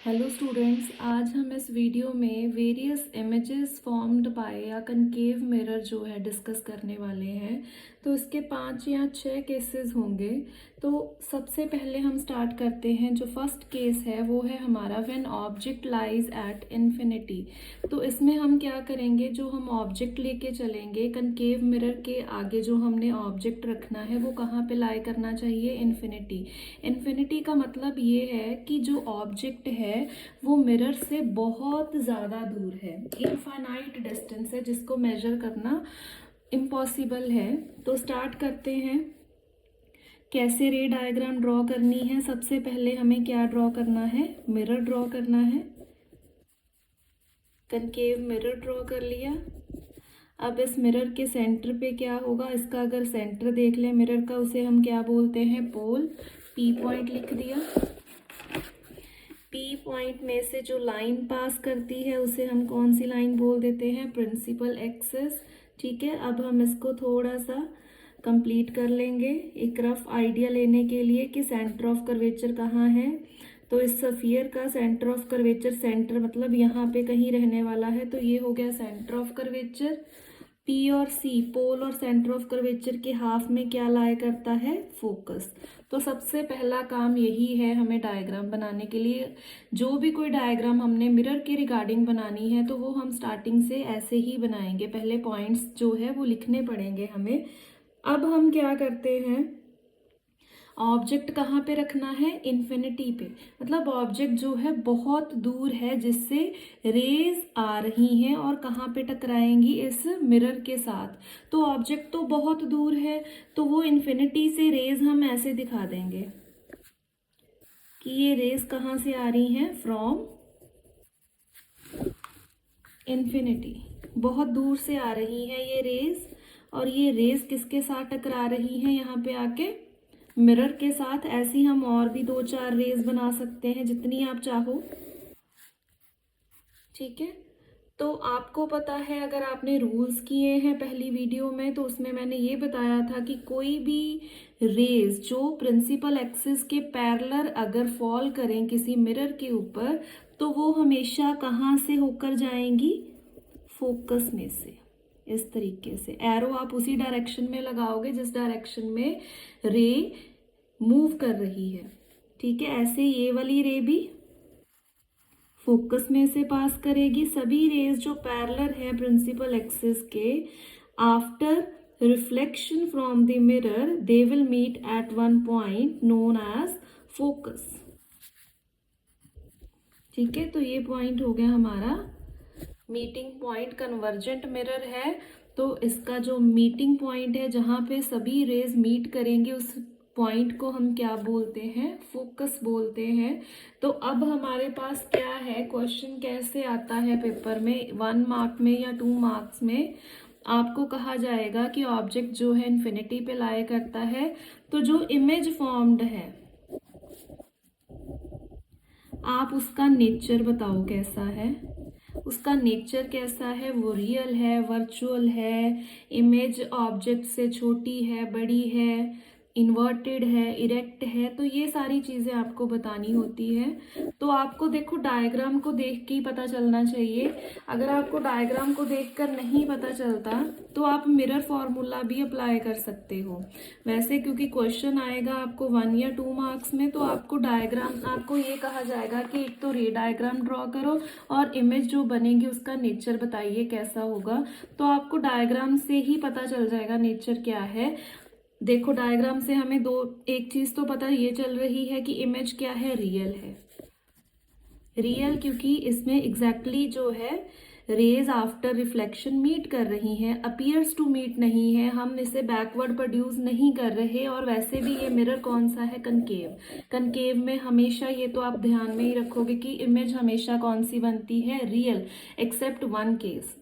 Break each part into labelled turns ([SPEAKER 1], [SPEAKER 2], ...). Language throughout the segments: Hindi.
[SPEAKER 1] हेलो स्टूडेंट्स, आज हम इस वीडियो में वेरियस इमेजेस फॉर्म्ड बाय या कनकेव मिरर जो है डिस्कस करने वाले हैं। तो इसके 5 या 6 केसेस होंगे। तो सबसे पहले हम स्टार्ट करते हैं। जो फर्स्ट केस है वो है हमारा when object lies at infinity. तो इसमें हम क्या करेंगे, जो हम ऑब्जेक्ट लेके चलेंगे कनकेव मिरर के आगे जो हमने ऑब्जेक्ट रखना है वो कहाँ पे लाई करना चाहिए, इन्फिनिटी। इन्फिनिटी का मतलब ये है कि जो ऑब्जेक्ट है वो मिरर से बहुत ज़्यादा दूर है, इनफाइनाइट डिस्टेंस है जिसको मेजर करना इम्पॉसिबल है। तो स्टार्ट करते हैं कैसे रे डायग्राम ड्रॉ करनी है। सबसे पहले हमें क्या ड्रॉ करना है, मिरर ड्रॉ करना है। कनकेव मिरर ड्रॉ कर लिया। अब इस मिरर के सेंटर पे क्या होगा, इसका अगर सेंटर देख लें मिरर का, उसे हम क्या बोलते हैं, पोल। पी पॉइंट लिख दिया। पी पॉइंट में से जो लाइन पास करती है उसे हम कौन सी लाइन बोल देते हैं, प्रिंसिपल एक्सिस। ठीक है, अब हम इसको थोड़ा सा कंप्लीट कर लेंगे एक रफ आइडिया लेने के लिए कि सेंटर ऑफ कर्वेचर कहाँ है। तो इस सफियर का सेंटर ऑफ कर्वेचर, सेंटर मतलब यहाँ पे कहीं रहने वाला है, तो ये हो गया सेंटर ऑफ कर्वेचर। पी और सी, पोल और सेंटर ऑफ कर्वेचर के हाफ में क्या लाई करता है, फोकस। तो सबसे पहला काम यही है हमें डायग्राम बनाने के लिए। जो भी कोई डायग्राम हमने मिरर के रिगार्डिंग बनानी है तो वो हम स्टार्टिंग से ऐसे ही बनाएंगे। पहले पॉइंट्स जो है वो लिखने पड़ेंगे हमें। अब हम क्या करते हैं, ऑब्जेक्ट कहाँ पे रखना है, इन्फिनिटी पे। मतलब ऑब्जेक्ट जो है बहुत दूर है जिससे रेज आ रही हैं और कहाँ पे टकराएंगी, इस मिरर के साथ। तो ऑब्जेक्ट तो बहुत दूर है, तो वो इन्फिनिटी से रेज हम ऐसे दिखा देंगे कि ये रेज कहाँ से आ रही हैं, फ्रॉम इन्फिनिटी। बहुत दूर से आ रही हैं ये रेज, और ये रेज किसके साथ टकरा रही हैं, यहाँ पे आके मिरर के साथ। ऐसी हम और भी 2-4 रेज बना सकते हैं जितनी आप चाहो। ठीक है, तो आपको पता है, अगर आपने रूल्स किए हैं पहली वीडियो में तो उसमें मैंने ये बताया था कि कोई भी रेज जो प्रिंसिपल एक्सिस के पैरेलल अगर फॉल करें किसी मिरर के ऊपर तो वो हमेशा कहाँ से होकर जाएंगी, फोकस में से। इस तरीके से एरो आप उसी डायरेक्शन में लगाओगे जिस डायरेक्शन में रे मूव कर रही है। ठीक है, ऐसे ये वाली रे भी फोकस में से पास करेगी। सभी रेज जो पैरेलल है प्रिंसिपल एक्सिस के, after reflection from the mirror they will meet at one point known as focus. ठीक है, तो ये पॉइंट हो गया हमारा मीटिंग पॉइंट। कन्वर्जेंट मिरर है तो इसका जो मीटिंग पॉइंट है जहां पे सभी रेज मीट करेंगे उस पॉइंट को हम क्या बोलते हैं, फोकस बोलते हैं। तो अब हमारे पास क्या है, क्वेश्चन कैसे आता है पेपर में, 1 मार्क में या 2 मार्क्स में आपको कहा जाएगा कि ऑब्जेक्ट जो है इन्फिनिटी पे लाई करता है, तो जो इमेज फॉर्म्ड है आप उसका नेचर बताओ कैसा है। उसका नेचर कैसा है, वो रियल है, वर्चुअल है, इमेज ऑब्जेक्ट से छोटी है, बड़ी है, इन्वर्टेड है, इरेक्ट है। तो ये सारी चीज़ें आपको बतानी होती है। तो आपको देखो डायग्राम को देख के ही पता चलना चाहिए। अगर आपको डायग्राम को देखकर नहीं पता चलता तो आप मिरर फॉर्मूला भी अप्लाई कर सकते हो। वैसे क्योंकि क्वेश्चन आएगा आपको 1 या 2 मार्क्स में, तो आपको डायग्राम, आपको ये कहा जाएगा कि एक तो रे डायग्राम ड्रॉ करो और इमेज जो बनेगी उसका नेचर बताइए कैसा होगा। तो आपको डायग्राम से ही पता चल जाएगा नेचर क्या है। देखो डायग्राम से हमें एक चीज तो पता ये चल रही है कि इमेज क्या है, रियल है। रियल क्योंकि इसमें एग्जैक्टली जो है रेज आफ्टर रिफ्लेक्शन मीट कर रही हैं, अपीयर्स टू मीट नहीं है, हम इसे बैकवर्ड प्रोड्यूस नहीं कर रहे। और वैसे भी ये मिरर कौन सा है, कनकेव। कनकेव में हमेशा, ये तो आप ध्यान में ही रखोगे कि इमेज हमेशा कौन सी बनती है, रियल, एक्सेप्ट 1 केस।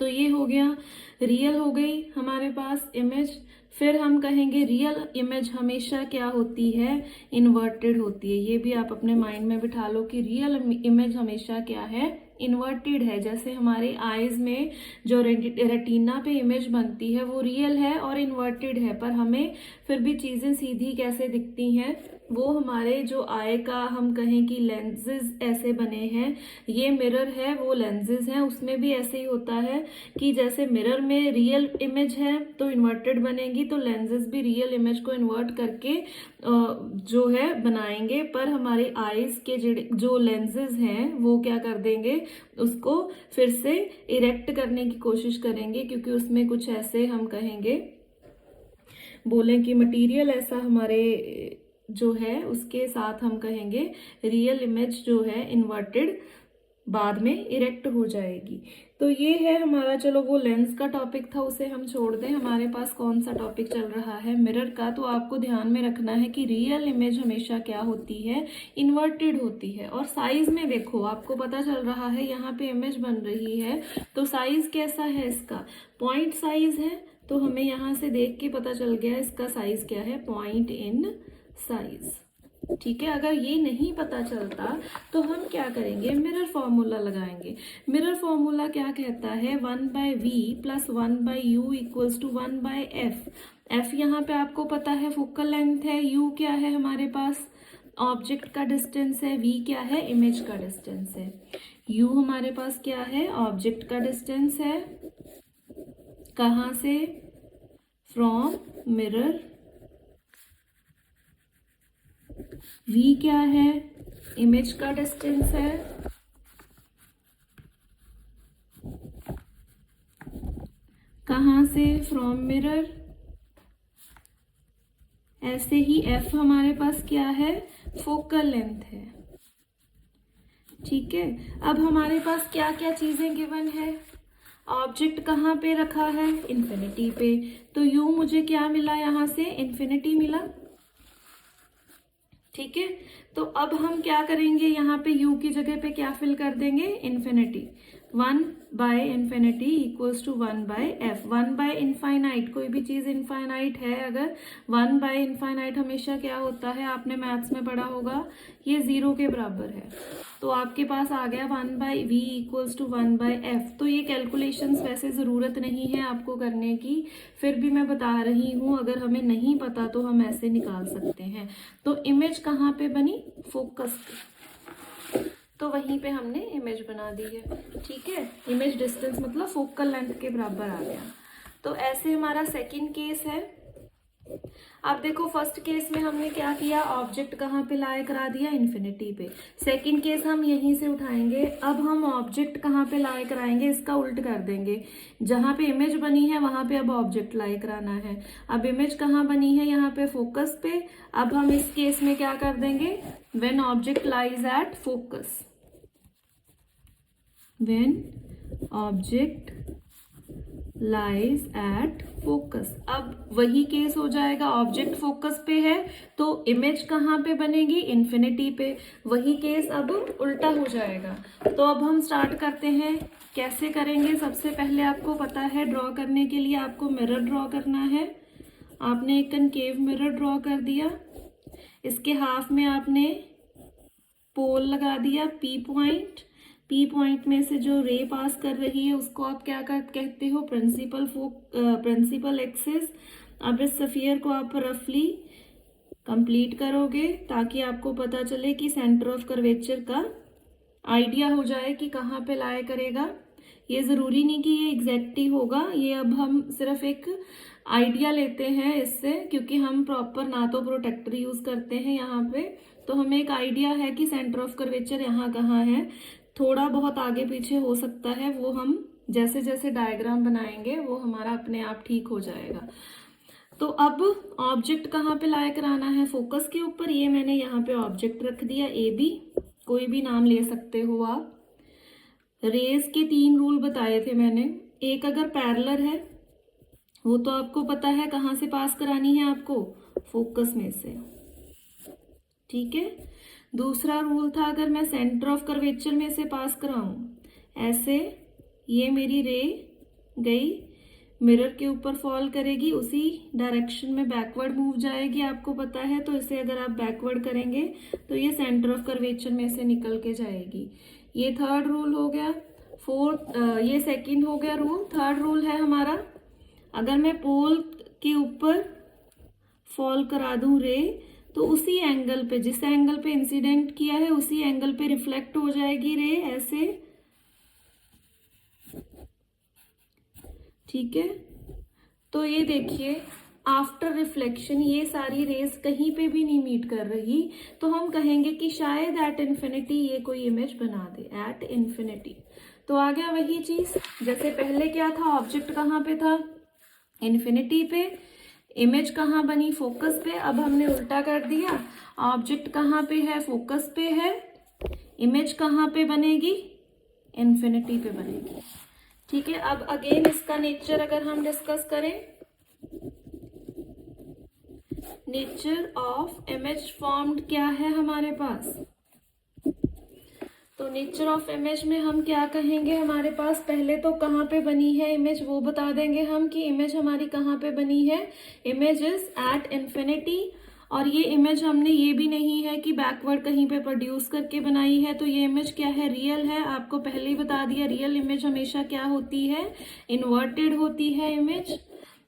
[SPEAKER 1] तो ये हो गया, रियल हो गई हमारे पास इमेज। फिर हम कहेंगे रियल इमेज हमेशा क्या होती है, इन्वर्टेड होती है। ये भी आप अपने माइंड में बिठा लो कि रियल इमेज हमेशा क्या है, इन्वर्टेड है। जैसे हमारे आईज में जो रेटिना पे इमेज बनती है वो रियल है और इन्वर्टेड है, पर हमें फिर भी चीजें सीधी कैसे दिखती हैं, वो हमारे जो आई का हम कहें कि लेंसेज ऐसे बने हैं, ये मिरर है वो लेंसेज हैं, उसमें भी ऐसे ही होता है कि जैसे मिरर में रियल इमेज है तो इन्वर्टेड बनेगी, तो लेंसेज भी रियल इमेज को इन्वर्ट करके जो है बनाएंगे, पर हमारे आईज के जो लेंसेज हैं वो क्या कर देंगे, उसको फिर से इरेक्ट करने की कोशिश करेंगे, क्योंकि उसमें कुछ ऐसे हम कहेंगे बोलें कि मटेरियल ऐसा हमारे जो है उसके साथ हम कहेंगे रियल इमेज जो है इन्वर्टेड बाद में इरेक्ट हो जाएगी। तो ये है हमारा, चलो वो लेंस का टॉपिक था उसे हम छोड़ दें, हमारे पास कौन सा टॉपिक चल रहा है, मिरर का। तो आपको ध्यान में रखना है कि रियल इमेज हमेशा क्या होती है, इन्वर्टेड होती है। और साइज में देखो आपको पता चल रहा है यहाँ पे इमेज बन रही है, तो साइज कैसा है इसका, पॉइंट साइज है, तो हमें यहाँ से देख के पता चल गया इसका साइज क्या है, पॉइंट इन साइज। ठीक है, अगर ये नहीं पता चलता तो हम क्या करेंगे, मिरर फॉर्मूला लगाएंगे। मिरर फॉर्मूला क्या कहता है, 1/v + 1/u = 1/f। f यहाँ पे आपको पता है फोकल लेंथ है, u क्या है हमारे पास ऑब्जेक्ट का डिस्टेंस है, v क्या है इमेज का डिस्टेंस है। u हमारे पास क्या है, ऑब्जेक्ट का डिस्टेंस है, कहाँ से, फ्रॉम मिरर। v क्या है, इमेज का डिस्टेंस है, कहाँ से, फ्रॉम मिरर। ऐसे ही f हमारे पास क्या है, फोकल लेंथ है। ठीक है, अब हमारे पास क्या क्या चीजें गिवन है, ऑब्जेक्ट कहाँ पे रखा है, इन्फिनिटी पे, तो u मुझे क्या मिला, यहाँ से इन्फिनिटी मिला। ठीक है, तो अब हम क्या करेंगे, यहाँ पे u की जगह पे क्या फिल कर देंगे, इन्फिनिटी। 1/∞ = 1/f। 1/∞, कोई भी चीज इनफाइनाइट है अगर 1/∞ हमेशा क्या होता है, आपने मैथ्स में पढ़ा होगा, ये 0 के बराबर है। तो आपके पास आ गया 1/v = 1/f। तो ये कैलकुलेशंस वैसे ज़रूरत नहीं है आपको करने की, फिर भी मैं बता रही हूँ, अगर हमें नहीं पता तो हम ऐसे निकाल सकते हैं। तो इमेज कहाँ पे बनी, फोकस पे, तो वहीं पे हमने इमेज बना दी है। ठीक है, इमेज डिस्टेंस मतलब फोकल लेंथ के बराबर आ गया। तो ऐसे हमारा सेकंड केस है। अब देखो फर्स्ट केस में हमने क्या किया, ऑब्जेक्ट कहाँ पे लाए करा दिया, इन्फिनिटी पे। सेकंड केस हम यहीं से उठाएंगे, अब हम ऑब्जेक्ट कहाँ पे लाए कराएंगे, इसका उल्ट कर देंगे। जहाँ पे इमेज बनी है वहां पे अब ऑब्जेक्ट लाए कराना है। अब इमेज कहाँ बनी है, यहाँ पे फोकस पे। अब हम इस केस में क्या कर देंगे, when object lies at focus, when object lies at focus. अब वही केस हो जाएगा, ऑब्जेक्ट फोकस पे है तो इमेज कहाँ पे बनेगी, इन्फिनिटी पे। वही केस अब उल्टा हो जाएगा। तो अब हम स्टार्ट करते हैं, कैसे करेंगे। सबसे पहले आपको पता है ड्रॉ करने के लिए आपको मिरर ड्रॉ करना है। आपने एक कनकेव मिरर ड्रॉ कर दिया, इसके हाफ में आपने पोल लगा दिया, पी पॉइंट। पी पॉइंट में से जो रे पास कर रही है उसको आप क्या कहते हो, प्रिंसिपल एक्सिस। अब इस सफियर को आप रफली कंप्लीट करोगे ताकि आपको पता चले कि सेंटर ऑफ कर्वेचर का आइडिया हो जाए कि कहाँ पे लाया करेगा। ये ज़रूरी नहीं कि ये एग्जैक्ट ही होगा, ये अब हम सिर्फ एक आइडिया लेते हैं इससे, क्योंकि हम प्रॉपर ना तो प्रोटेक्टर यूज़ करते हैं यहाँ पे, तो हमें एक आइडिया है कि सेंटर ऑफ कर्वेचर यहाँ कहाँ है। थोड़ा बहुत आगे पीछे हो सकता है, वो हम जैसे जैसे डायग्राम बनाएंगे वो हमारा अपने आप ठीक हो जाएगा। तो अब ऑब्जेक्ट कहाँ पे लाया कराना है, फोकस के ऊपर। ये मैंने यहाँ पे ऑब्जेक्ट रख दिया, ए बी, कोई भी नाम ले सकते हो आप। रेज के 3 रूल बताए थे मैंने। एक, अगर पैरेलल है वो तो आपको पता है कहाँ से पास करानी है आपको, फोकस में से। ठीक है, दूसरा रूल था अगर मैं सेंटर ऑफ कर्वेचर में से पास कराऊं, ऐसे ये मेरी रे गई मिरर के ऊपर फॉल करेगी, उसी डायरेक्शन में बैकवर्ड मूव जाएगी, आपको पता है। तो इसे अगर आप बैकवर्ड करेंगे तो ये सेंटर ऑफ कर्वेचर में से निकल के जाएगी। ये थर्ड रूल हो गया। ये सेकंड हो गया रूल। थर्ड रूल है हमारा, अगर मैं पोल के ऊपर फॉल करा दूं रे तो उसी एंगल पे, जिस एंगल पे इंसिडेंट किया है उसी एंगल पे रिफ्लेक्ट हो जाएगी रे, ऐसे। ठीक है, तो ये देखिए आफ्टर रिफ्लेक्शन ये सारी रेज कहीं पे भी नहीं मीट कर रही, तो हम कहेंगे कि शायद एट इन्फिनिटी ये कोई इमेज बना दे, एट इन्फिनिटी। तो आ गया वही चीज, जैसे पहले क्या था, ऑब्जेक्ट कहाँ पे था, इन्फिनिटी पे, इमेज कहाँ बनी, फोकस पे। अब हमने उल्टा कर दिया, ऑब्जेक्ट कहाँ पे है, फोकस पे है, इमेज कहाँ पे बनेगी, इन्फिनिटी पे बनेगी। ठीक है, अब अगेन इसका नेचर अगर हम डिस्कस करें, नेचर ऑफ इमेज फॉर्म्ड क्या है हमारे पास, तो नेचर ऑफ इमेज में हम क्या कहेंगे, हमारे पास पहले तो कहाँ पे बनी है इमेज वो बता देंगे हम कि इमेज हमारी कहाँ पे बनी है, इमेज इज एट इन्फिनिटी। और ये इमेज हमने ये भी नहीं है कि बैकवर्ड कहीं पे प्रोड्यूस करके बनाई है, तो ये इमेज क्या है, रियल है। आपको पहले ही बता दिया रियल इमेज हमेशा क्या होती है, इन्वर्टेड होती है इमेज।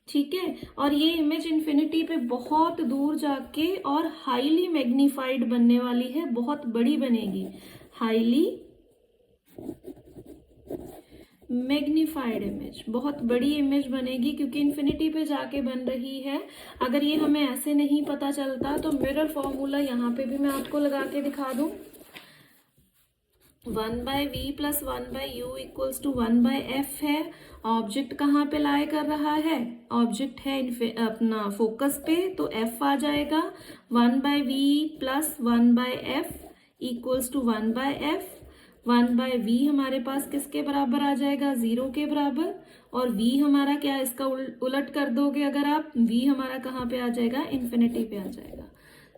[SPEAKER 1] ठीक है, और ये इमेज इन्फिनिटी पे बहुत दूर जाके और हाईली मैग्नीफाइड बनने वाली है, बहुत बड़ी बनेगी, हाईली मैग्नीफाइड इमेज, बहुत बड़ी इमेज बनेगी क्योंकि इन्फिनिटी पे जाके बन रही है। अगर ये हमें ऐसे नहीं पता चलता तो मिरर फॉर्मूला यहाँ पे भी मैं आपको लगा के दिखा दूं, 1/v + 1/u = 1/f है। ऑब्जेक्ट कहाँ पे लाई कर रहा है, ऑब्जेक्ट है अपना फोकस पे, तो f आ जाएगा, 1/v + 1/f = 1/f। 1/v हमारे पास किसके बराबर आ जाएगा, 0 के बराबर। और v हमारा क्या, इसका उलट कर दोगे अगर आप, v हमारा कहाँ पे आ जाएगा, इन्फिनिटी पे आ जाएगा।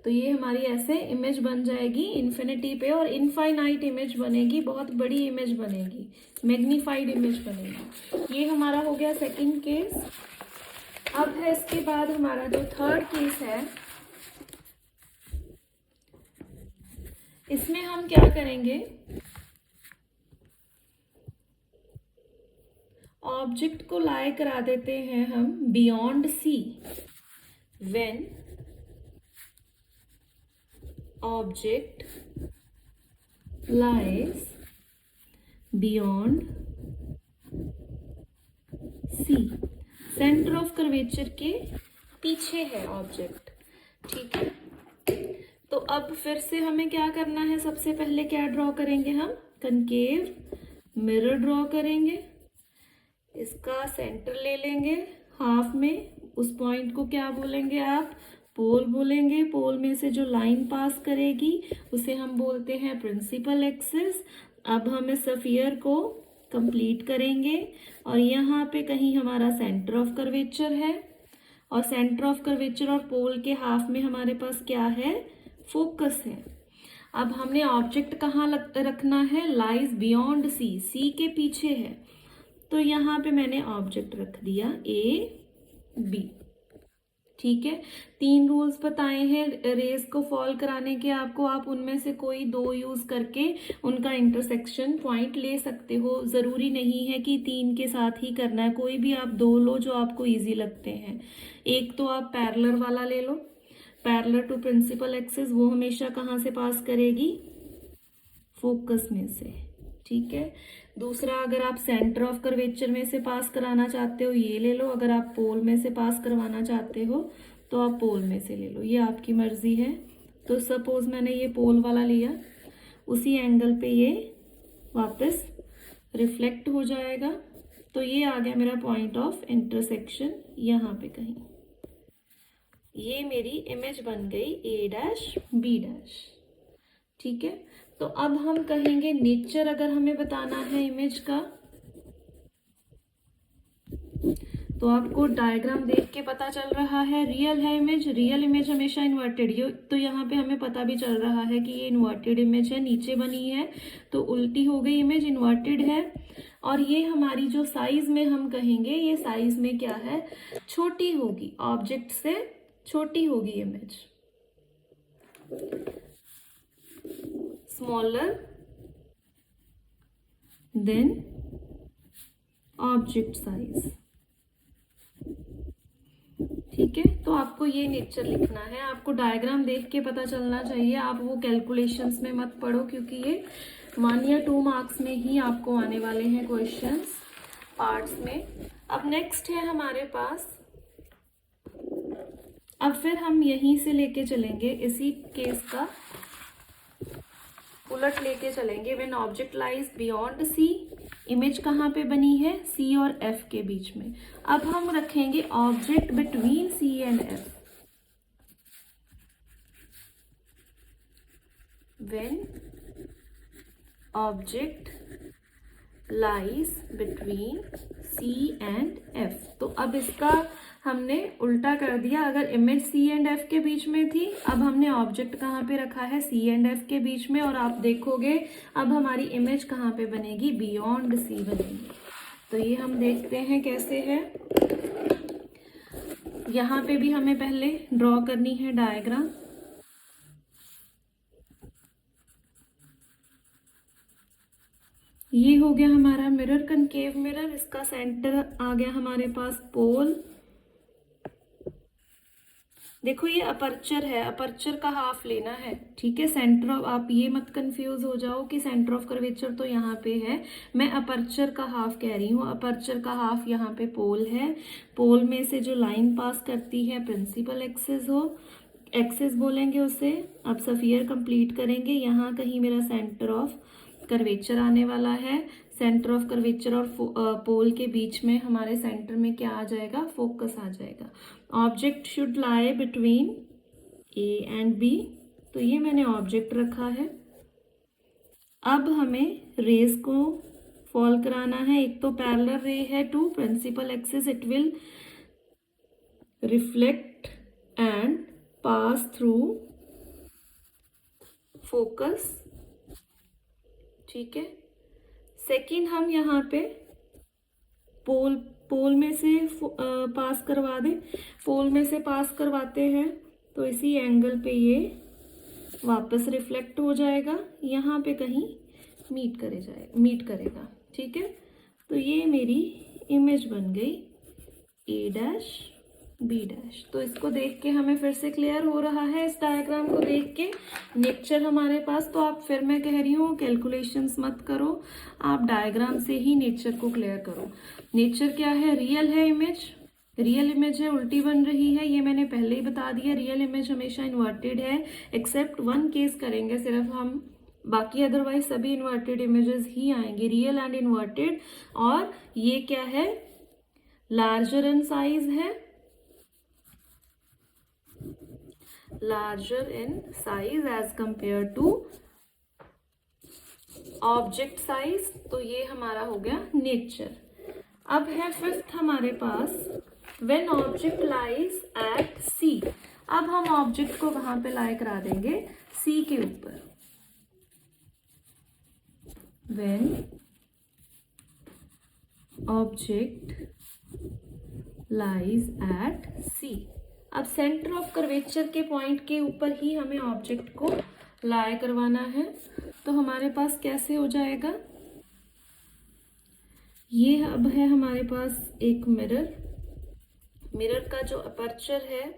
[SPEAKER 1] तो ये हमारी ऐसे इमेज बन जाएगी इन्फिनिटी पे, और इनफाइनाइट इमेज बनेगी, बहुत बड़ी इमेज बनेगी, मैग्नीफाइड इमेज बनेगी। ये हमारा हो गया सेकंड केस। अब है इसके बाद हमारा जो थर्ड केस है, इसमें हम क्या करेंगे, ऑब्जेक्ट को लाई करा देते हैं हम beyond C, when object lies beyond C, centre of curvature के पीछे है ऑब्जेक्ट। ठीक है, तो अब फिर से हमें क्या करना है, सबसे पहले क्या ड्रॉ करेंगे हम, कनकेव मिरर ड्रॉ करेंगे, इसका सेंटर ले लेंगे हाफ में, उस पॉइंट को क्या बोलेंगे आप, पोल बोलेंगे। पोल में से जो लाइन पास करेगी उसे हम बोलते हैं प्रिंसिपल एक्सिस। अब हम इस स्फीयर को कंप्लीट करेंगे और यहाँ पे कहीं हमारा सेंटर ऑफ कर्वेचर है, और सेंटर ऑफ कर्वेचर और पोल के हाफ में हमारे पास क्या है, फोकस है। अब हमने ऑब्जेक्ट कहाँ रखना है, लाइज बियॉन्ड सी, सी के पीछे है, तो यहाँ पे मैंने ऑब्जेक्ट रख दिया ए बी। ठीक है, 3 रूल्स बताए हैं रेज को फॉल कराने के आपको, आप उनमें से कोई 2 यूज करके उनका इंटरसेक्शन पॉइंट ले सकते हो, जरूरी नहीं है कि 3 के साथ ही करना है, कोई भी आप 2 लो जो आपको इजी लगते हैं। एक तो आप पैरेलल वाला ले लो, पैरेलल टू प्रिंसिपल एक्सिस, वो हमेशा कहाँ से पास करेगी, फोकस में से। ठीक है, दूसरा अगर आप सेंटर ऑफ कर्वेचर में से पास कराना चाहते हो ये ले लो, अगर आप पोल में से पास करवाना चाहते हो तो आप पोल में से ले लो, ये आपकी मर्जी है। तो सपोज मैंने ये पोल वाला लिया, उसी एंगल पे ये वापस रिफ्लेक्ट हो जाएगा, तो ये आ गया मेरा पॉइंट ऑफ इंटरसेक्शन यहाँ पे कहीं, ये मेरी इमेज बन गई A' B'। ठीक है, तो अब हम कहेंगे नेचर अगर हमें बताना है इमेज का, तो आपको डायग्राम देख के पता चल रहा है रियल है इमेज, रियल इमेज हमेशा इन्वर्टेड, ये तो यहाँ पे हमें पता भी चल रहा है कि ये इन्वर्टेड इमेज है, नीचे बनी है तो उल्टी हो गई इमेज, इन्वर्टेड है। और ये हमारी जो साइज में हम कहेंगे, ये साइज में क्या है, छोटी होगी, ऑब्जेक्ट से छोटी होगी image, smaller than object size। ठीक है, तो आपको ये नेचर लिखना है। आपको डायग्राम देख के पता चलना चाहिए, आप वो कैलकुलेशंस में मत पढ़ो, क्योंकि ये 1 या 2 मार्क्स में ही आपको आने वाले हैं क्वेश्चंस पार्ट्स में। अब नेक्स्ट है हमारे पास, अब फिर हम यहीं से लेके चलेंगे, इसी केस का उलट लेके चलेंगे। When object lies beyond C, image कहाँ पे बनी है, सी और एफ के बीच में। अब हम रखेंगे object between C and F. When object lies between C and F, तो अब इसका हमने उल्टा कर दिया। अगर इमेज सी एंड एफ के बीच में थी, अब हमने ऑब्जेक्ट कहाँ पे रखा है, सी एंड एफ के बीच में। और आप देखोगे अब हमारी इमेज कहाँ पे बनेगी, बियॉन्ड सी बनेगी। तो ये हम देखते हैं कैसे है। यहाँ पे भी हमें पहले ड्रॉ करनी है डायग्राम। ये हो गया हमारा मिरर, कनकेव मिरर। इसका सेंटर आ गया हमारे पास पोल। देखो ये अपर्चर है, अपर्चर का हाफ लेना है, ठीक है। सेंटर ऑफ, आप ये मत कंफ्यूज हो जाओ कि सेंटर ऑफ कर्वेचर तो यहाँ पे है, मैं अपर्चर का हाफ कह रही हूँ। अपर्चर का हाफ यहाँ पे पोल है। पोल में से जो लाइन पास करती है प्रिंसिपल एक्सिस बोलेंगे उसे। अब सफियर कंप्लीट करेंगे। यहाँ कहीं मेरा सेंटर ऑफ कर्वेचर आने वाला है। सेंटर ऑफ कर्वेचर और पोल के बीच में हमारे सेंटर में क्या आ जाएगा, फोकस आ जाएगा। Object should lie between A and B, तो ये मैंने ऑब्जेक्ट रखा है। अब हमें रेज को फॉल कराना है। एक तो पैरेलल रे है to principal axis, it will reflect and pass through focus, ठीक है। सेकेंड, हम यहाँ पे पोल में से पास करवा दें। पोल में से पास करवाते हैं तो इसी एंगल पे ये वापस रिफ्लेक्ट हो जाएगा, यहाँ पे कहीं मीट करेगा, ठीक है। तो ये मेरी इमेज बन गई ए डैश बी डैश। तो इसको देख के हमें फिर से क्लियर हो रहा है, इस डायग्राम को देख के नेचर हमारे पास। तो आप फिर मैं कह रही हूँ कैलकुलेशंस मत करो, आप डायग्राम से ही नेचर को क्लियर करो। नेचर क्या है, रियल है इमेज, रियल इमेज है, उल्टी बन रही है, ये मैंने पहले ही बता दिया। रियल इमेज हमेशा इन्वर्टेड है, एक्सेप्ट वन केस करेंगे सिर्फ हम, बाकी अदरवाइज सभी इन्वर्टेड इमेजेस ही आएंगे, रियल एंड इन्वर्टेड। और ये क्या है, लार्जर इन साइज है, larger in size as compared to object size। तो ये हमारा हो गया नेचर। अब है फिफ्थ हमारे पास, when object lies at C। अब हम ऑब्जेक्ट को कहाँ पे लाई करा देंगे, C के ऊपर। when object lies at C, अब सेंटर ऑफ कर्वेचर के पॉइंट के ऊपर ही हमें ऑब्जेक्ट को लाई करवाना है। तो हमारे पास कैसे हो जाएगा, ये अब है हमारे पास एक मिरर। मिरर का जो अपर्चर है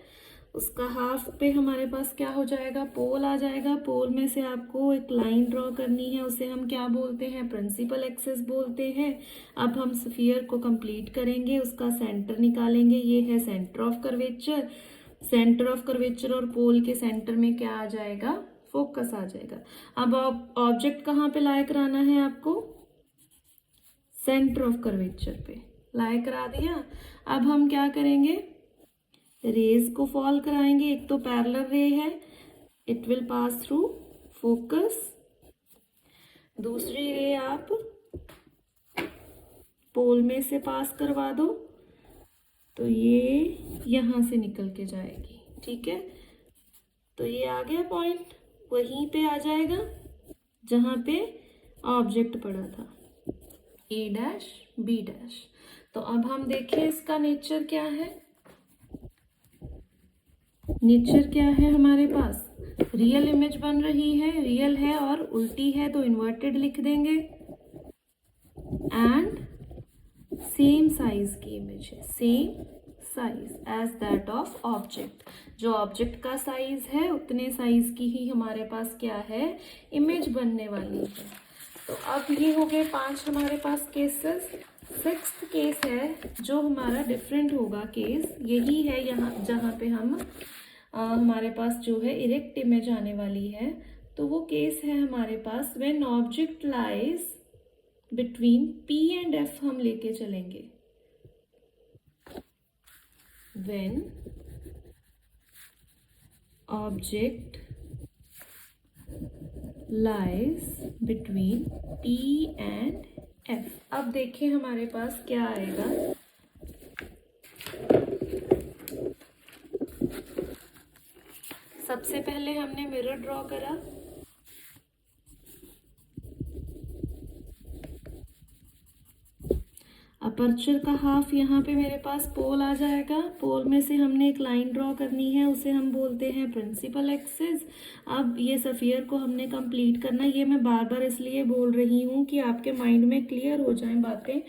[SPEAKER 1] उसका हाफ पे हमारे पास क्या हो जाएगा, पोल आ जाएगा। पोल में से आपको एक लाइन ड्रॉ करनी है, उसे हम क्या बोलते हैं, प्रिंसिपल एक्सिस बोलते हैं। अब हम स्फीयर को कंप्लीट करेंगे, उसका सेंटर निकालेंगे, ये है centre of curvature. Centre of curvature और पोल के सेंटर में क्या आ जाएगा, फोकस आ जाएगा। अब ऑब्जेक्ट कहाँ पे लाई कराना है आपको, सेंटर ऑफ कर्वेचर पे लाई करा दिया। अब हम क्या करेंगे, रेज को फॉल कराएंगे। एक तो पैरेलल रे है, it will pass through focus. दूसरी रे आप पोल में से पास करवा दो, तो ये यहां से निकल के जाएगी, ठीक है। तो ये आ गया पॉइंट, वहीं पे आ जाएगा जहां पे ऑब्जेक्ट पड़ा था, ए डैश बी डैश। तो अब हम देखें इसका नेचर क्या है। नेचर क्या है हमारे पास, रियल इमेज बन रही है, रियल है और उल्टी है तो इन्वर्टेड लिख देंगे। एंड सेम साइज की इमेज है, same size as that of object. जो ऑब्जेक्ट का साइज है उतने साइज की ही हमारे पास क्या है, इमेज बनने वाली है। तो अब ये हो गए 5 हमारे पास केसेस। 6th केस है जो हमारा डिफरेंट होगा केस, यही है यहाँ जहाँ पे हम हमारे पास जो है इरेक्ट इमेज आने वाली है। तो वो केस है हमारे पास when object lies between P and F हम लेके चलेंगे। When object lies between P and F। अब देखिए हमारे पास क्या आएगा। सबसे पहले हमने मिरर ड्रॉ करा, अपर्चर का हाफ यहाँ पे मेरे पास पोल आ जाएगा। पोल में से हमने एक लाइन ड्रॉ करनी है, उसे हम बोलते हैं प्रिंसिपल एक्सिस। अब ये सफियर को हमने कंप्लीट करना। ये मैं बार बार इसलिए बोल रही हूँ कि आपके माइंड में क्लियर हो जाएं बातें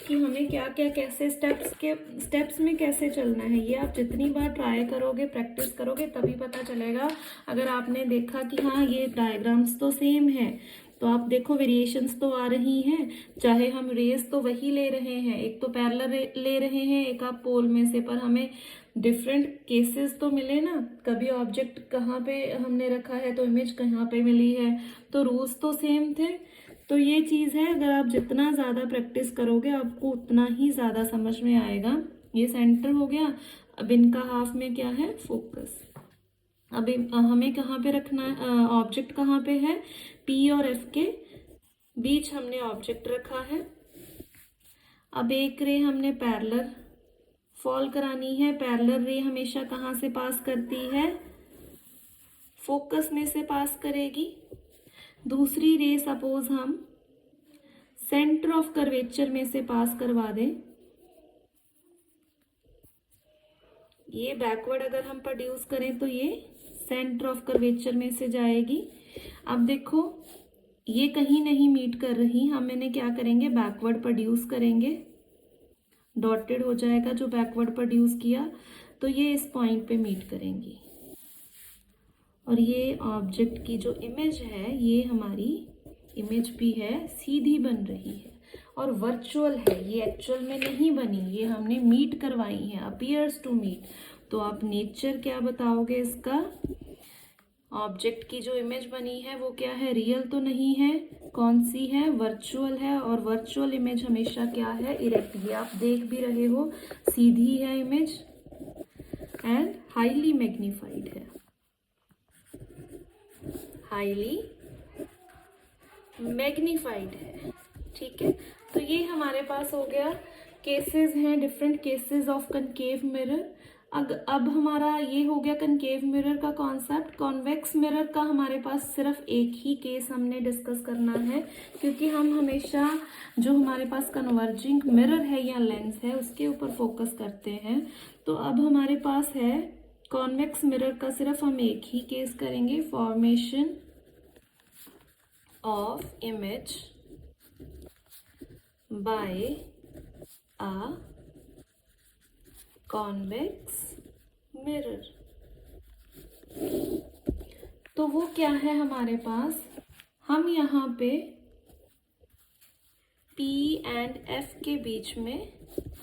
[SPEAKER 1] कि हमें क्या क्या कैसे स्टेप्स में कैसे चलना है। ये आप जितनी बार ट्राई करोगे, प्रैक्टिस करोगे, तभी पता चलेगा। अगर आपने देखा कि हाँ ये डायग्राम्स तो सेम है, तो आप देखो वेरिएशंस तो आ रही हैं। चाहे हम रेस तो वही ले रहे हैं, एक तो पैरेलल ले रहे हैं, एक आप पोल में से, पर हमें डिफरेंट केसेस तो मिले ना। कभी ऑब्जेक्ट कहाँ पे हमने रखा है तो इमेज कहाँ पे मिली है, तो रूल्स तो सेम थे। तो ये चीज़ है, अगर आप जितना ज़्यादा प्रैक्टिस करोगे आपको उतना ही ज़्यादा समझ में आएगा। ये सेंटर हो गया। अब इनका हाफ में क्या है, फोकस। अब हमें कहाँ पे रखना है, ऑब्जेक्ट कहाँ पे है, P और F के बीच हमने ऑब्जेक्ट रखा है। अब एक रे हमने पैरेलल फॉल करानी है। पैरेलल रे हमेशा कहाँ से पास करती है, फोकस में से पास करेगी। दूसरी रे सपोज हम सेंटर ऑफ कर्वेचर में से पास करवा दें। ये बैकवर्ड अगर हम प्रोड्यूस करें तो ये सेंटर ऑफ कर्वेचर में से जाएगी। अब देखो ये कहीं नहीं मीट कर रही, हम इन्हें क्या करेंगे, बैकवर्ड प्रोड्यूस करेंगे। डॉटेड हो जाएगा जो बैकवर्ड प्रोड्यूस किया, तो ये इस पॉइंट पे मीट करेंगी। और ये ऑब्जेक्ट की जो इमेज है, ये हमारी इमेज भी है, सीधी बन रही है और वर्चुअल है। ये एक्चुअल में नहीं बनी, ये हमने मीट करवाई है, अपीयर्स टू मीट। तो आप नेचर क्या बताओगे इसका, ऑब्जेक्ट की जो इमेज बनी है वो क्या है, रियल तो नहीं है, कौन सी है, वर्चुअल है। और वर्चुअल इमेज हमेशा क्या है, इरेक्ट। ये आप देख भी रहे हो, सीधी है इमेज एंड हाईली मैग्नीफाइड है, हाईली मैग्नीफाइड है। ठीक है, तो ये हमारे पास हो गया केसेस हैं, different cases of concave mirror. अब हमारा ये हो गया कनकेव मिरर का कॉन्सेप्ट। कॉन्वेक्स मिरर का हमारे पास सिर्फ एक ही केस हमने डिस्कस करना है, क्योंकि हम हमेशा जो हमारे पास कन्वर्जिंग मिरर है या लेंस है उसके ऊपर फोकस करते हैं। तो अब हमारे पास है कॉन्वेक्स मिरर का सिर्फ हम एक ही केस करेंगे, formation of image by a convex mirror. तो वो क्या है हमारे पास, हम यहाँ पे P एंड F के बीच में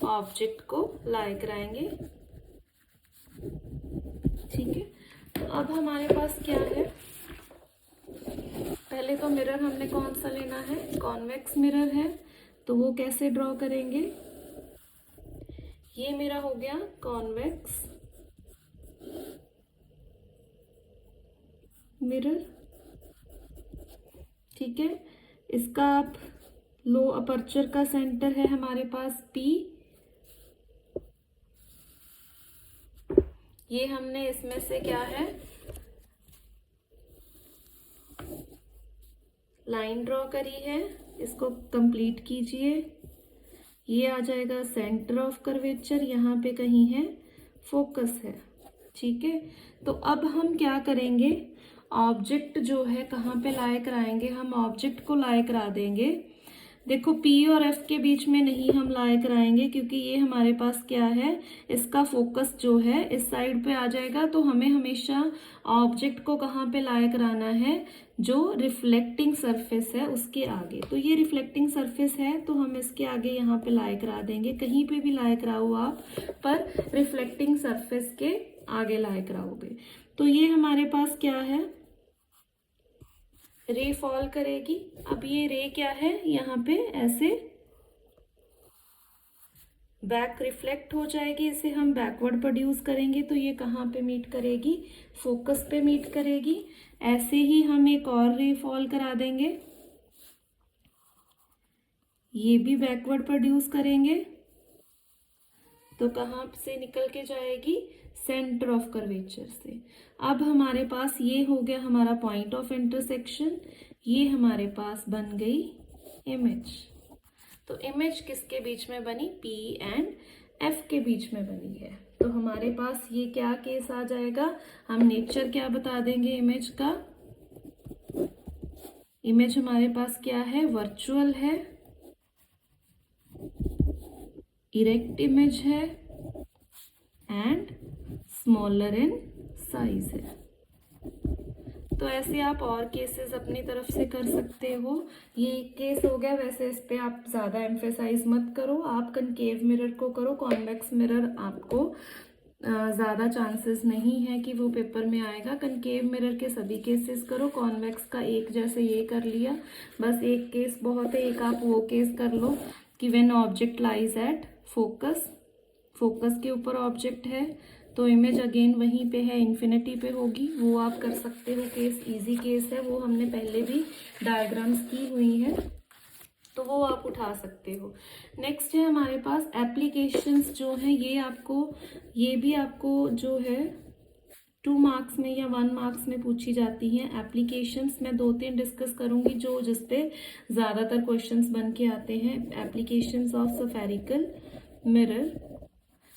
[SPEAKER 1] ऑब्जेक्ट को लाई कराएंगे। ठीक है, तो अब हमारे पास क्या है, पहले तो मिरर हमने कौन सा लेना है, कॉन्वेक्स मिरर है। तो वो कैसे ड्रॉ करेंगे, ये मेरा हो गया कॉन्वेक्स मिरर। ठीक है, इसका आप लो अपर्चर का सेंटर है हमारे पास P। ये हमने इसमें से क्या है, लाइन ड्रॉ करी है, इसको कंप्लीट कीजिए। ये आ जाएगा सेंटर ऑफ कर्वेचर, यहाँ पे कहीं है, फोकस है। ठीक है, तो अब हम क्या करेंगे, ऑब्जेक्ट जो है कहाँ पे लाई कराएंगे, हम ऑब्जेक्ट को लाई करा देंगे देखो P और F के बीच में नहीं हम लाई कराएंगे, क्योंकि ये हमारे पास क्या है, इसका फोकस जो है इस साइड पे आ जाएगा। तो हमें हमेशा ऑब्जेक्ट को कहाँ पे लाई कराना है, जो रिफ्लेक्टिंग सरफेस है उसके आगे। तो ये रिफ्लेक्टिंग सरफेस है तो हम इसके आगे यहाँ पे लाई करा देंगे। कहीं पे भी लाई कराओ आप, पर रिफ्लेक्टिंग सरफेस के आगे लाई कराओगे। तो ये हमारे पास क्या है, रे फॉल करेगी। अब ये रे क्या है, यहाँ पे ऐसे बैक रिफ्लेक्ट हो जाएगी, इसे हम बैकवर्ड प्रोड्यूस करेंगे। तो ये कहाँ पे मीट करेगी, फोकस पे मीट करेगी। ऐसे ही हम एक और रे फॉल करा देंगे, ये भी बैकवर्ड प्रोड्यूस करेंगे। तो कहाँ से निकल के जाएगी, सेंटर ऑफ कर्वेचर से। अब हमारे पास ये हो गया हमारा पॉइंट ऑफ इंटरसेक्शन, ये हमारे पास बन गई इमेज। तो इमेज किसके बीच में बनी, P एंड F के बीच में बनी है। तो हमारे पास ये क्या केस आ जाएगा, हम नेचर क्या बता देंगे इमेज का। इमेज हमारे पास क्या है, वर्चुअल है, इरेक्ट इमेज है एंड स्मॉलर इन साइज है। तो ऐसे आप और केसेस अपनी तरफ से कर सकते हो। ये एक केस हो गया, वैसे इस पे आप ज़्यादा एम्फेसाइज मत करो, आप कनकेव मिरर को करो। कॉन्वेक्स मिरर आपको ज़्यादा चांसेस नहीं है कि वो पेपर में आएगा। कनकेव मिरर के सभी केसेस करो, कॉन्वेक्स का एक जैसे ये कर लिया, बस एक केस बहुत है। एक आप वो केस कर लो कि when object lies at focus, focus के ऊपर ऑब्जेक्ट है तो इमेज अगेन वहीं पे है, इन्फिनिटी पे होगी। वो आप कर सकते हो, केस इजी केस है, वो हमने पहले भी डायग्राम्स की हुई है, तो वो आप उठा सकते हो। नेक्स्ट है हमारे पास एप्लीकेशंस जो हैं, ये भी आपको जो है 2 मार्क्स में या 1 मार्क्स में पूछी जाती हैं। एप्लीकेशंस मैं 2-3 डिस्कस करूंगी जो जिसपे ज़्यादातर क्वेश्चंस बन के आते हैं। एप्लीकेशंस ऑफ स्फेरिकल मिरर,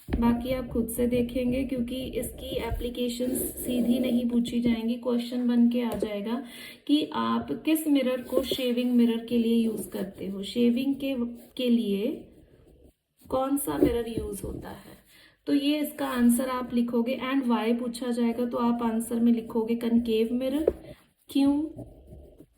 [SPEAKER 1] बाकी आप खुद से देखेंगे क्योंकि इसकी एप्लीकेशंस सीधी नहीं पूछी जाएंगी। क्वेश्चन बन के आ जाएगा कि आप किस मिरर को शेविंग मिरर के लिए यूज़ करते हो, शेविंग के लिए कौन सा मिरर यूज़ होता है। तो ये इसका आंसर आप लिखोगे एंड वाई पूछा जाएगा तो आप आंसर में लिखोगे कनकेव मिरर। क्यों,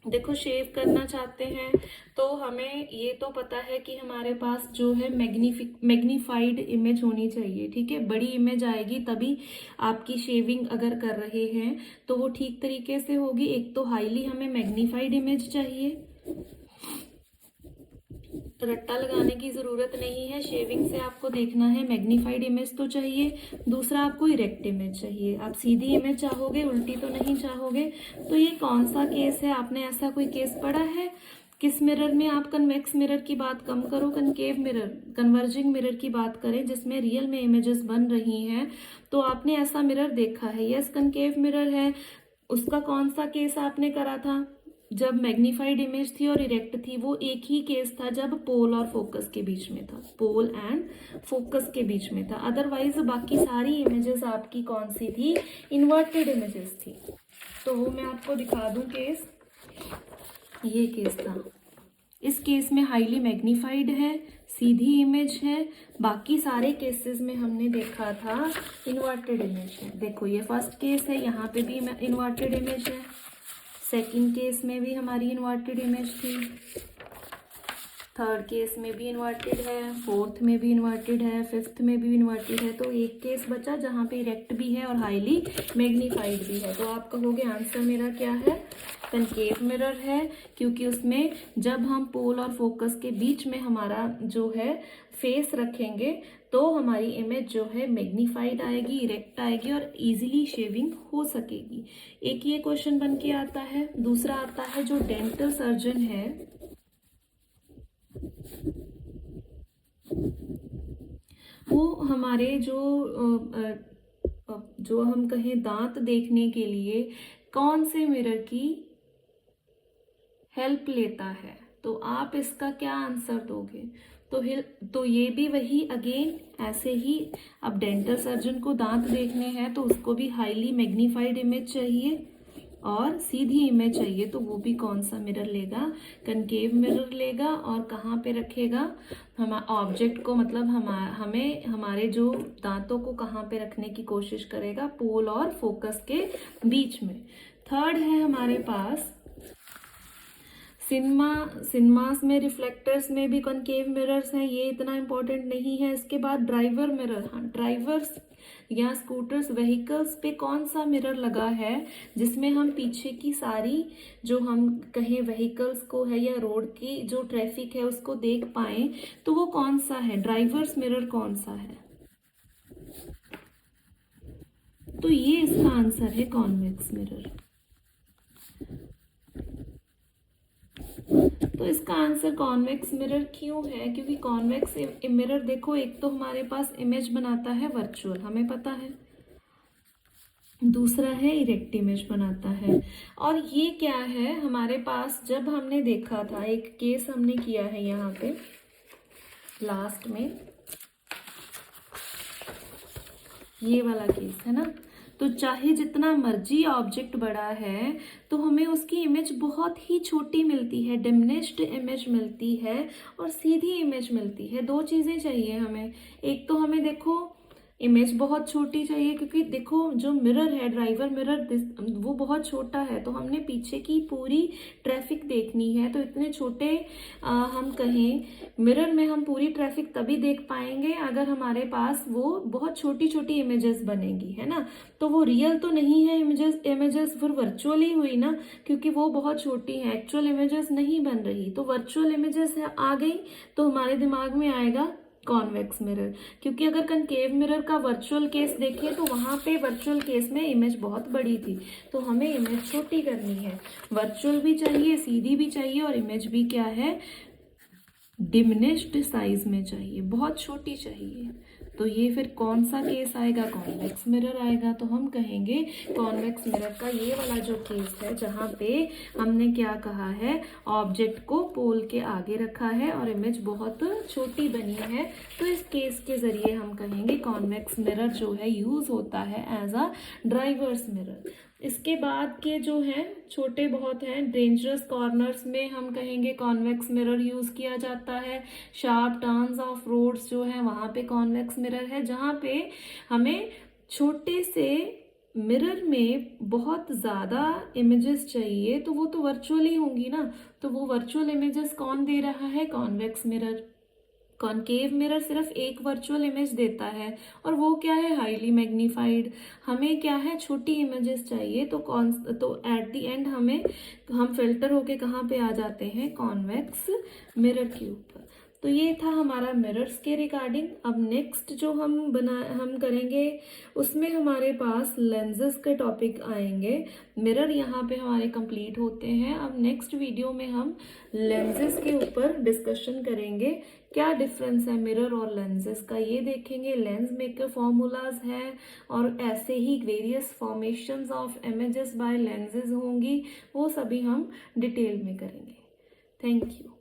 [SPEAKER 1] देखो शेव करना चाहते हैं तो हमें ये तो पता है कि हमारे पास जो है मैग्नीफाइड इमेज होनी चाहिए, ठीक है। बड़ी इमेज आएगी तभी आपकी शेविंग अगर कर रहे हैं तो वो ठीक तरीके से होगी। एक तो हाईली हमें मैग्नीफाइड इमेज चाहिए, रट्टा लगाने की ज़रूरत नहीं है, शेविंग से आपको देखना है। मैग्नीफाइड इमेज तो चाहिए, दूसरा आपको इरेक्ट इमेज चाहिए। आप सीधी इमेज चाहोगे, उल्टी तो नहीं चाहोगे। तो ये कौन सा केस है, आपने ऐसा कोई केस पढ़ा है किस मिरर में आप कन्वेक्स मिरर की बात कम करो, कनकेव मिरर, कन्वर्जिंग मिरर की बात करें जिसमें रियल में इमेजेस बन रही हैं, तो आपने ऐसा मिरर देखा है। यस, कनकेव मिरर है। उसका कौन सा केस आपने करा था, जब मैग्नीफाइड इमेज थी और इरेक्ट थी। वो एक ही केस था जब पोल और फोकस के बीच में था, पोल एंड फोकस के बीच में था। अदरवाइज बाकी सारी इमेजेस आपकी कौन सी थी, इन्वर्टेड इमेजेस थी। तो वो मैं आपको दिखा दूं केस, ये केस था। इस केस में हाईली मैग्नीफाइड है, सीधी इमेज है। बाकी सारे केसेस में हमने देखा था इन्वर्टेड इमेज है। देखो ये फर्स्ट केस है, यहाँ पे भी इन्वर्टेड इमेज है। सेकंड केस में भी हमारी इन्वर्टेड इमेज थी, थर्ड केस में भी इन्वर्टेड है, फोर्थ में भी इन्वर्टेड है, फिफ्थ में भी इन्वर्टेड है। तो एक केस बचा जहाँ पे इरेक्ट भी है और हाईली मैग्नीफाइड भी है। तो आप कहोगे आंसर मेरा क्या है, कनकेव मिरर है, क्योंकि उसमें जब हम पोल और फोकस के बीच में हमारा जो है फेस रखेंगे तो हमारी इमेज जो है मैग्नीफाइड आएगी, इरेक्ट आएगी और इजीली शेविंग हो सकेगी। एक ये क्वेश्चन बन के आता है। दूसरा आता है जो डेंटल सर्जन है, वो हमारे जो हम कहें दांत देखने के लिए कौन से मिरर की हेल्प लेता है। तो आप इसका क्या आंसर दोगे, तो ये भी वही अगेन ऐसे ही। अब डेंटल सर्जन को दांत देखने हैं तो उसको भी हाईली मैग्नीफाइड इमेज चाहिए, और सीधी इमेज चाहिए तो वो भी कौन सा मिरर लेगा, कनकेव मिरर लेगा। और कहाँ पे रखेगा, हम ऑब्जेक्ट को, मतलब हमें हमारे जो दांतों को कहाँ पे रखने की कोशिश करेगा, पोल और फोकस के बीच में। थर्ड है हमारे पास सिनेमास में रिफ्लेक्टर्स में भी कॉनकेव मिरर्स हैं, ये इतना इंपॉर्टेंट नहीं है। इसके बाद ड्राइवर मिरर, हाँ ड्राइवर्स या स्कूटर्स व्हीकल्स पे कौन सा मिरर लगा है जिसमें हम पीछे की सारी जो हम कहें व्हीकल्स को है या रोड की जो ट्रैफिक है उसको देख पाए, तो वो कौन सा है, ड्राइवर्स मिरर कौन सा है। तो ये इसका आंसर है कॉन्वेक्स मिरर। तो इसका आंसर कॉन्वेक्स मिरर क्यों है, क्योंकि कॉन्वेक्स मिरर देखो, एक तो हमारे पास इमेज बनाता है वर्चुअल, हमें पता है, दूसरा है इरेक्ट इमेज बनाता है। और ये क्या है हमारे पास, जब हमने देखा था एक केस हमने किया है यहाँ पे लास्ट में, ये वाला केस है ना, तो चाहे जितना मर्जी ऑब्जेक्ट बड़ा है तो हमें उसकी इमेज बहुत ही छोटी मिलती है, डिमिनिश्ड इमेज मिलती है और सीधी इमेज मिलती है। दो चीजें चाहिए हमें, एक तो हमें देखो इमेज बहुत छोटी चाहिए, क्योंकि देखो जो मिरर है ड्राइवर मिरर वो बहुत छोटा है, तो हमने पीछे की पूरी ट्रैफिक देखनी है। तो इतने छोटे हम कहें मिरर में हम पूरी ट्रैफिक तभी देख पाएंगे अगर हमारे पास वो बहुत छोटी छोटी इमेजेस बनेगी, है ना। तो वो रियल तो नहीं है इमेजेस फिर वर्चुअल ही हुई ना, क्योंकि वो बहुत छोटी है, एक्चुअल इमेजेस नहीं बन रही। तो वर्चुअल इमेजेस आ गई तो हमारे दिमाग में आएगा कॉन्वेक्स मिरर, क्योंकि अगर कनकेव मिरर का वर्चुअल केस देखें तो वहां पे वर्चुअल केस में इमेज बहुत बड़ी थी, तो हमें इमेज छोटी करनी है। वर्चुअल भी चाहिए, सीधी भी चाहिए, और इमेज भी क्या है, डिमिनिश्ड साइज में चाहिए, बहुत छोटी चाहिए। तो ये फिर कौन सा केस आएगा, कॉन्वेक्स मिरर आएगा। तो हम कहेंगे कॉन्वेक्स मिरर का ये वाला जो केस है जहाँ पे हमने क्या कहा है, ऑब्जेक्ट को पोल के आगे रखा है और इमेज बहुत छोटी बनी है, तो इस केस के जरिए हम कहेंगे कॉन्वेक्स मिरर जो है यूज होता है एज अ ड्राइवर्स मिरर। इसके बाद के जो हैं छोटे बहुत हैं, डेंजरस कॉर्नर्स में हम कहेंगे कॉन्वेक्स मिरर यूज किया जाता है। शार्प टर्न्स ऑफ रोड्स जो है वहां पे कॉन्वेक्स मिरर है, जहाँ पे हमें छोटे से मिरर में बहुत ज़्यादा इमेजेस चाहिए, तो वो तो वर्चुअली होंगी ना, तो वो वर्चुअल इमेजेस कौन दे रहा है, कॉन्वेक्स मिरर। कॉनकेव मिरर सिर्फ एक वर्चुअल इमेज देता है और वो क्या है, हाईली मैग्नीफाइड। हमें क्या है, छोटी इमेजेस चाहिए, तो एट द एंड हम फिल्टर होके कहाँ पे आ जाते हैं, कॉन्वेक्स मिरर के ऊपर। तो ये था हमारा मिरर्स के रिगार्डिंग। अब नेक्स्ट जो हम करेंगे उसमें हमारे पास लेंसेज के टॉपिक आएंगे। मिरर यहाँ पे हमारे कंप्लीट होते हैं। अब नेक्स्ट वीडियो में हम लेंसेज के ऊपर डिस्कशन करेंगे, क्या डिफरेंस है मिरर और लेंसेज का ये देखेंगे। लेंस मेकर फॉर्मूलाज हैं और ऐसे ही various formations of images by lenses होंगी, वो सभी हम डिटेल में करेंगे। Thank you.